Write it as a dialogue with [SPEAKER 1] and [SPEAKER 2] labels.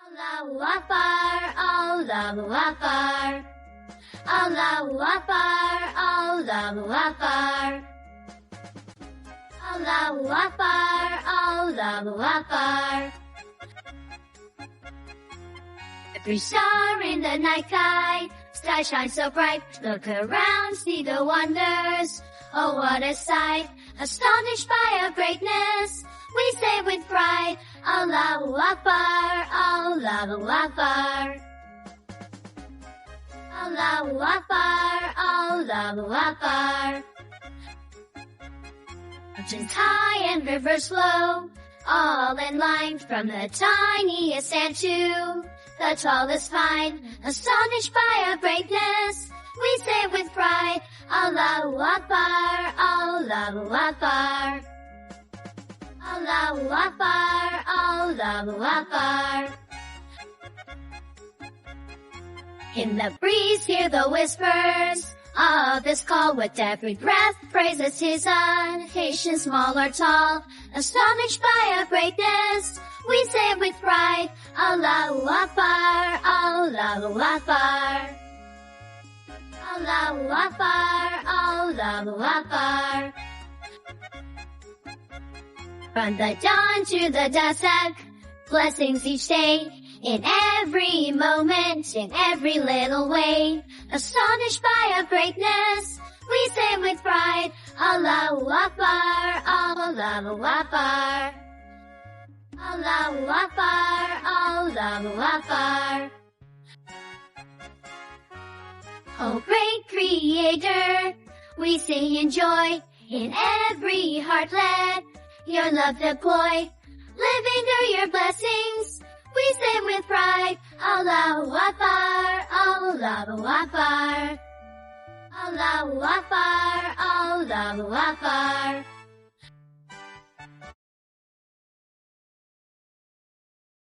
[SPEAKER 1] Allah Hu Akbar, Allah Hu Akbar. Allah Hu Akbar, Allah Hu Akbar. Allah Hu Akbar, Allah Hu Akbar. Every star in the night sky shines so bright. Look around, see the wonders. Oh, what a sight! Astonished by our greatness, we say with pride, Allah Hu Akbar, Allah Hu Akbar. Allah Hu Akbar, Allah Hu Akbar. Mountains high and rivers flow, all in line, from the tiniest ant to the tallest vine. Astonished by our greatness, we say with pride, Allah Hu Akbar, Allah Hu Akbar. Allah Hu Akbar, Allah Hu Akbar. In the breeze hear the whispers of this call. With every breath praises His unnation, small or tall. Astonished by our greatness, we say with pride, Allah Hu Akbar, Allah Hu Akbar. Allah Hu Akbar, Allah Hu Akbar. From the dawn to the dusk, blessings each day, in every moment, in every little way. Astonished by our greatness, we say with pride, Allah Hu Akbar, Allah Hu Akbar. Allah Hu Akbar, Allah Hu Akbar. Oh great Creator, we sing in joy, in every heart let your love deploy. Living through your blessings, we say with pride, Allah Hu Akbar, Allah Hu Akbar. Allah Hu Akbar, Allah Hu Akbar.